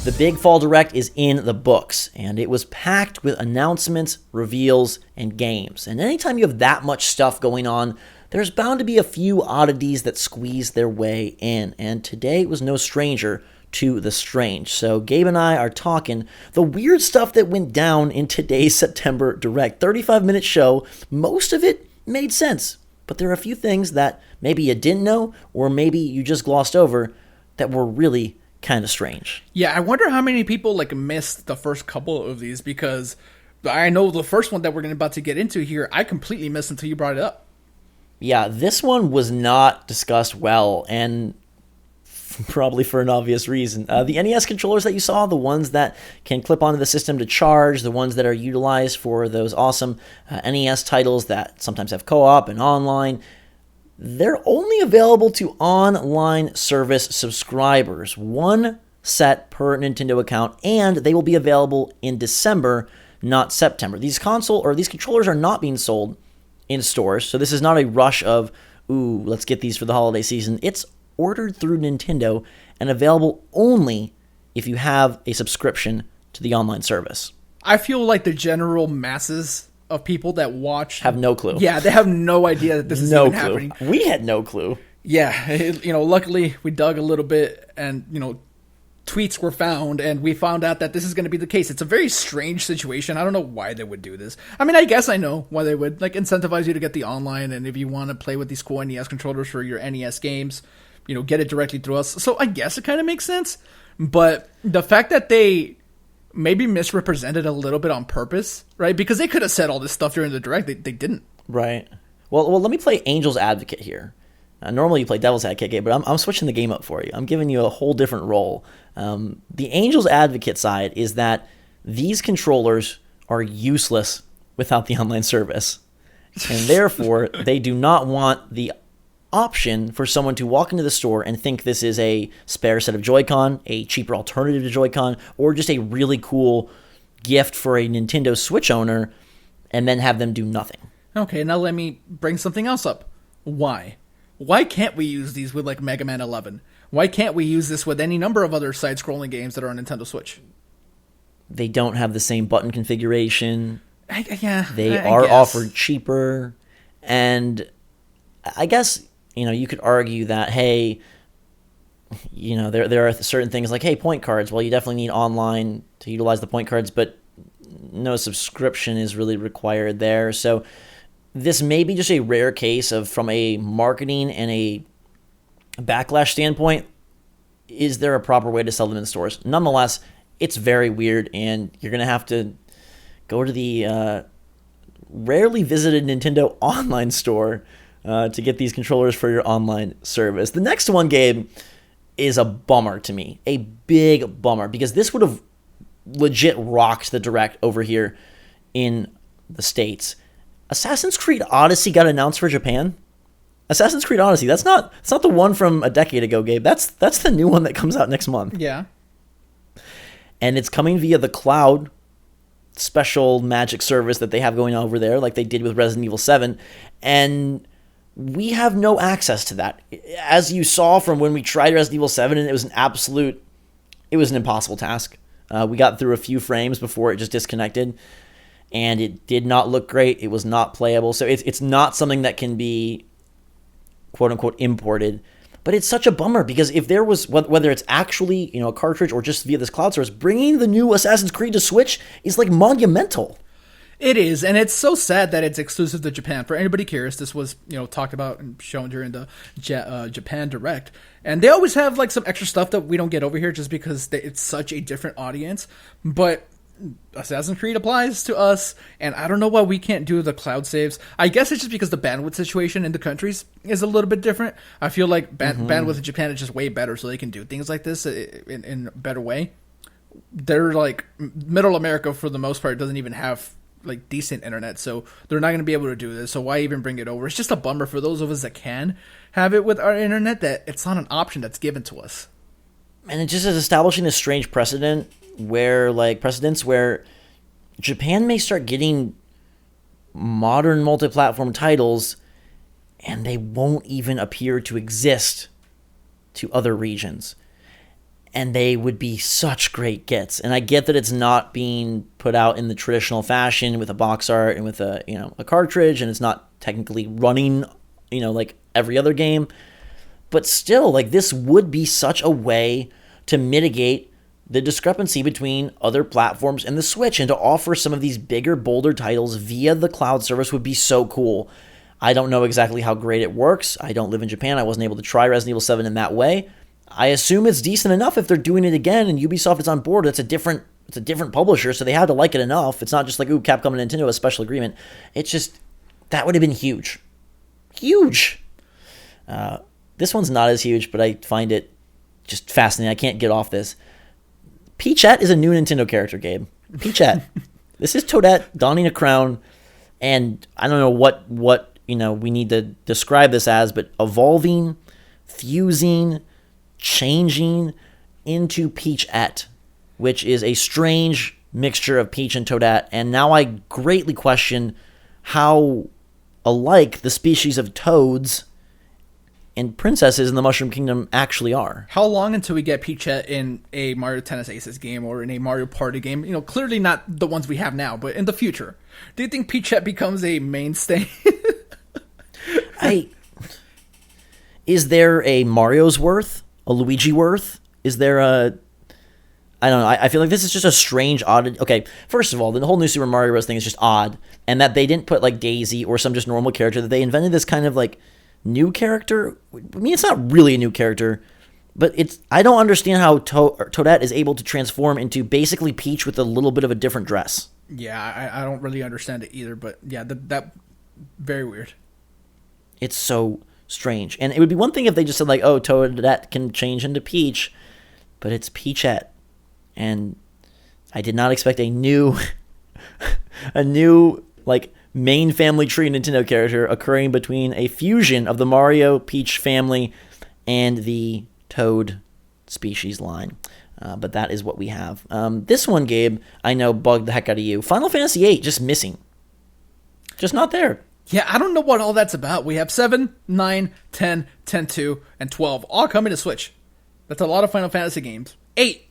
The big fall direct is in the books, and it was packed with announcements, reveals, and games. And anytime you have that much stuff going on, there's bound to be a few oddities that squeeze their way in. And today was no stranger to the strange. So Gabe and I are talking the weird stuff that went down in today's September Direct. 35-minute show. Most of it made sense, but there are a few things that maybe you didn't know, or maybe you just glossed over, that were really kind of strange. Yeah, I wonder how many people missed the first couple of these, because I know the first one that we're about to get into here, I completely missed until you brought it up. Yeah, this one was not discussed well, and probably for an obvious reason. The NES controllers that you saw, the ones that can clip onto the system to charge, the ones that are utilized for those awesome NES titles that sometimes have co-op and online, they're only available to online service subscribers. One set per Nintendo account, and they will be available in December, not September. These controllers are not being sold in stores, so this is not a rush of, ooh, let's get these for the holiday season. It's ordered through Nintendo and available only if you have a subscription to the online service. I feel like the general masses of people that watch have no clue. Yeah, they have no idea that this is even happening. We had no clue. Yeah, luckily we dug a little bit, and tweets were found, and we found out that this is going to be the case. It's a very strange situation. I don't know why they would do this. I mean, I guess I know why they would incentivize you to get the online, and if you want to play with these cool NES controllers for your NES games, get it directly through us. So I guess it kind of makes sense. But the fact that they maybe misrepresented a little bit on purpose, right? Because they could have said all this stuff during the Direct. They didn't. Right. Well, let me play Angel's Advocate here. Normally you play Devil's Advocate, but I'm switching the game up for you. I'm giving you a whole different role. The Angel's Advocate side is that these controllers are useless without the online service. And therefore, they do not want the option for someone to walk into the store and think this is a spare set of Joy-Con, a cheaper alternative to Joy-Con, or just a really cool gift for a Nintendo Switch owner, and then have them do nothing. Okay, now let me bring something else up. Why? Why can't we use these with Mega Man 11? Why can't we use this with any number of other side-scrolling games that are on Nintendo Switch? They don't have the same button configuration. They are guess. offered cheaper, and I guess you could argue that, hey, there are certain things like, hey, point cards. Well, you definitely need online to utilize the point cards, but no subscription is really required there. So this may be just a rare case of, from a marketing and a backlash standpoint, is there a proper way to sell them in stores? Nonetheless, it's very weird, and you're going to have to go to the rarely visited Nintendo online store to get these controllers for your online service. The next one, Gabe, is a bummer to me. A big bummer, because this would have legit rocked the Direct over here in the States. Assassin's Creed Odyssey got announced for Japan. Assassin's Creed Odyssey, that's not the one from a decade ago, Gabe. That's the new one that comes out next month. Yeah. And it's coming via the cloud special magic service that they have going on over there, like they did with Resident Evil 7. And we have no access to that. As you saw from when we tried Resident Evil 7, and it was an impossible task. We got through a few frames before it just disconnected, and it did not look great. It was not playable. So it's not something that can be quote-unquote imported. But it's such a bummer, because if there was, whether it's actually a cartridge or just via this cloud service, bringing the new Assassin's Creed to Switch is monumental. It is, and it's so sad that it's exclusive to Japan. For anybody curious, this was talked about and shown during the Japan Direct, and they always have some extra stuff that we don't get over here just because it's such a different audience. But Assassin's Creed applies to us, and I don't know why we can't do the cloud saves. I guess it's just because the bandwidth situation in the countries is a little bit different. I feel like bandwidth in Japan is just way better, so they can do things like this in a better way. They're Middle America, for the most part, doesn't even have decent internet, so they're not going to be able to do this. So why even bring it over? It's just a bummer for those of us that can have it with our internet, that it's not an option that's given to us. And it just is establishing a strange precedents where Japan may start getting modern multi-platform titles, and they won't even appear to exist to other regions. and they would be such great gets. And I get that it's not being put out in the traditional fashion with a box art and with a cartridge, and it's not technically running, like every other game. But still, like, this would be such a way to mitigate the discrepancy between other platforms and the Switch, and to offer some of these bigger, bolder titles via the cloud service would be so cool. I don't know exactly how great it works. I don't live in Japan. I wasn't able to try Resident Evil 7 in that way. I assume it's decent enough if they're doing it again and Ubisoft is on board. It's a different publisher, so they had to like it enough. It's not just like, ooh, Capcom and Nintendo a special agreement. It's just, that would have been huge. Huge. This one's not as huge, but I find it just fascinating. I can't get off this. Peachette is a new Nintendo character, Gabe. Peachette. This is Toadette donning a crown, and I don't know what we need to describe this as, but evolving, fusing, changing into Peachette, which is a strange mixture of Peach and Toadette. And now I greatly question how alike the species of toads and princesses in the Mushroom Kingdom actually are. How long until we get Peachette in a Mario Tennis Aces game or in a Mario Party game? Clearly not the ones we have now, but in the future. Do you think Peachette becomes a mainstay? Is there a Mario's worth? A Luigi worth? Is there a... I don't know. I feel like this is just a strange, odd... Okay, first of all, the whole new Super Mario Bros. Thing is just odd. And that they didn't put, like, Daisy or some just normal character. That they invented this kind of, like, new character. I mean, it's not really a new character. But I don't understand how Toadette is able to transform into basically Peach with a little bit of a different dress. Yeah, I don't really understand it either. But, yeah, that very weird. It's so strange. And it would be one thing if they just said, like, oh, Toadette can change into Peach. But it's Peachette. And I did not expect a new, like, main family tree Nintendo character occurring between a fusion of the Mario Peach family and the Toad species line. But that is what we have. This one, Gabe, I know bugged the heck out of you. Final Fantasy VIII, just missing. Just not there. Yeah, I don't know what all that's about. We have 7, 9, 10, 10-2, and 12 all coming to Switch. That's a lot of Final Fantasy games. 8.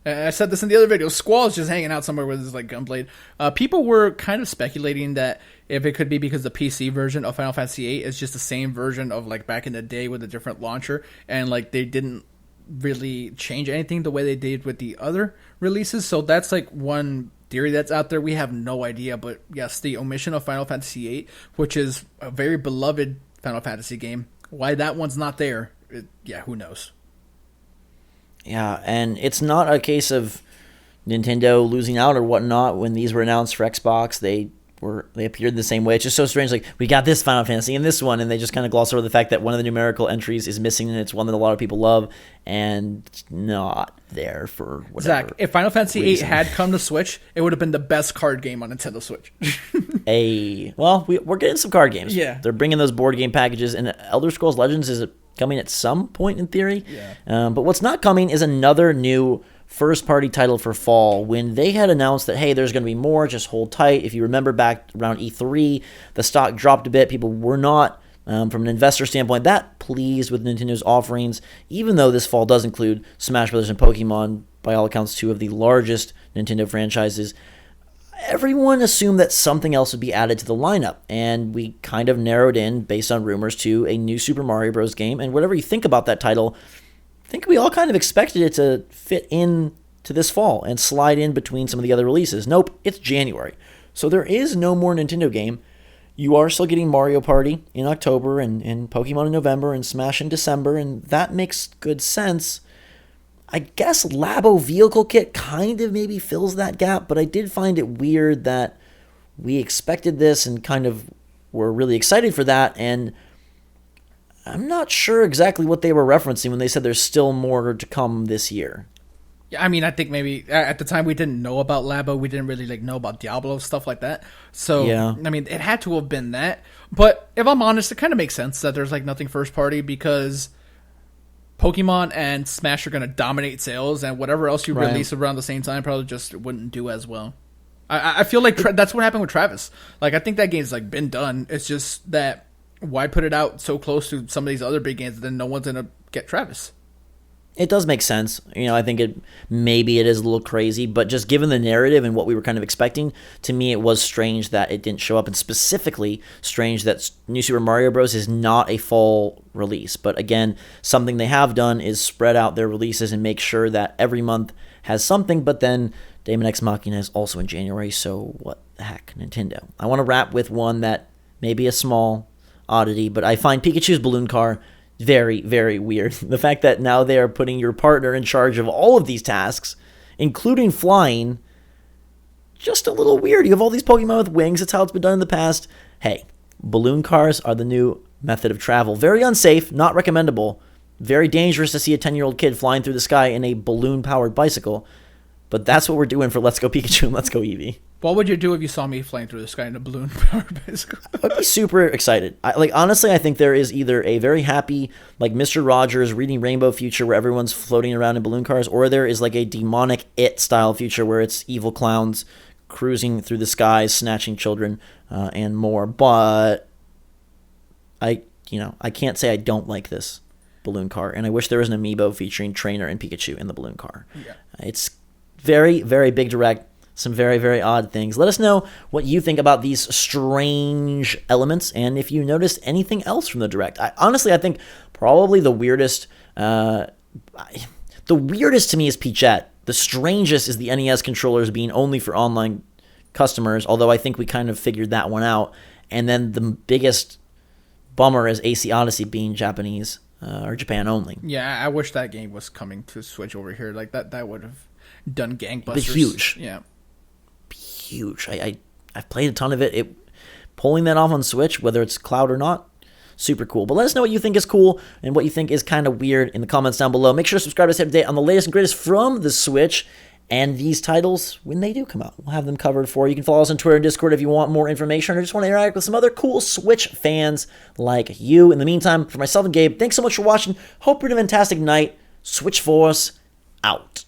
I said this in the other video. Squall's just hanging out somewhere with his gunblade. People were kind of speculating that if it could be because the PC version of Final Fantasy VIII is just the same version of back in the day with a different launcher, and they didn't really change anything the way they did with the other releases. So that's one theory that's out there. We have no idea, but yes, the omission of Final Fantasy VIII, which is a very beloved Final Fantasy game, why that one's not there, who knows. Yeah, and it's not a case of Nintendo losing out or whatnot. When these were announced for Xbox, they appeared the same way. It's just so strange. Like, we got this Final Fantasy and this one, and they just kind of gloss over the fact that one of the numerical entries is missing, and it's one that a lot of people love, and it's not there for whatever Zach, if Final Fantasy reason. VIII had come to Switch, it would have been the best card game on Nintendo Switch. We're getting some card games. Yeah. They're bringing those board game packages, and Elder Scrolls Legends is coming at some point in theory. Yeah. But what's not coming is another new first-party title for fall. When they had announced that, hey, there's going to be more, just hold tight. If you remember back around E3, the stock dropped a bit. People were not, from an investor standpoint, that pleased with Nintendo's offerings, even though this fall does include Smash Bros. And Pokemon, by all accounts, two of the largest Nintendo franchises. Everyone assumed that something else would be added to the lineup, and we kind of narrowed in, based on rumors, to a new Super Mario Bros. Game. And whatever you think about that title, I think we all kind of expected it to fit in to this fall and slide in between some of the other releases. Nope, it's January. So there is no more Nintendo game. You are still getting Mario Party in October and Pokemon in November and Smash in December, and that makes good sense. I guess Labo Vehicle Kit kind of maybe fills that gap, but I did find it weird that we expected this and kind of were really excited for that, and I'm not sure exactly what they were referencing when they said there's still more to come this year. Yeah, I mean, I think maybe at the time we didn't know about Labo. We didn't really know about Diablo, stuff like that. So, yeah. I mean, it had to have been that. But if I'm honest, it kind of makes sense that there's nothing first party because Pokemon and Smash are going to dominate sales, and whatever else you release around the same time probably just wouldn't do as well. I feel like that's what happened with Travis. I think that game's been done. It's just that why put it out so close to some of these other big games that then no one's going to get Travis? It does make sense. I think maybe it is a little crazy, but just given the narrative and what we were kind of expecting, to me it was strange that it didn't show up, and specifically strange that New Super Mario Bros. Is not a fall release. But again, something they have done is spread out their releases and make sure that every month has something, but then Daemon X Machina is also in January, so what the heck, Nintendo. I want to wrap with one that may be a small oddity, but I find Pikachu's balloon car very, very weird. The fact that now they are putting your partner in charge of all of these tasks, including flying, just a little weird. You have all these Pokemon with wings. That's how it's been done in the past. Hey, balloon cars are the new method of travel. Very unsafe, not recommendable. Very dangerous to see a 10-year-old kid flying through the sky in a balloon-powered bicycle. But that's what we're doing for Let's Go Pikachu and Let's Go Eevee. What would you do if you saw me flying through the sky in a balloon-powered bicycle? I'd be super excited. Honestly, I think there is either a very happy, like Mr. Rogers reading Rainbow future where everyone's floating around in balloon cars, or there is like a demonic It-style future where it's evil clowns cruising through the skies, snatching children, and more. But I can't say I don't like this balloon car, and I wish there was an amiibo featuring Trainer and Pikachu in the balloon car. Yeah. It's very, very big direct. Some very, very odd things. Let us know what you think about these strange elements, and if you noticed anything else from the direct. I think probably the weirdest to me is Peachette. The strangest is the NES controllers being only for online customers, although I think we kind of figured that one out. And then the biggest bummer is AC Odyssey being Japanese or Japan only. Yeah, I wish that game was coming to Switch over here. Like that would have done gangbusters. But huge. Yeah. Huge. I've played a ton of it. Pulling that off on Switch, whether it's cloud or not, super cool. But let us know what you think is cool and what you think is kind of weird in the comments down below. Make sure to subscribe to us every day on the latest and greatest from the Switch and these titles when they do come out. We'll have them covered for you. You can follow us on Twitter and Discord if you want more information or just want to interact with some other cool Switch fans like you. In the meantime, for myself and Gabe, thanks so much for watching. Hope you're having a fantastic night. Switch Force out.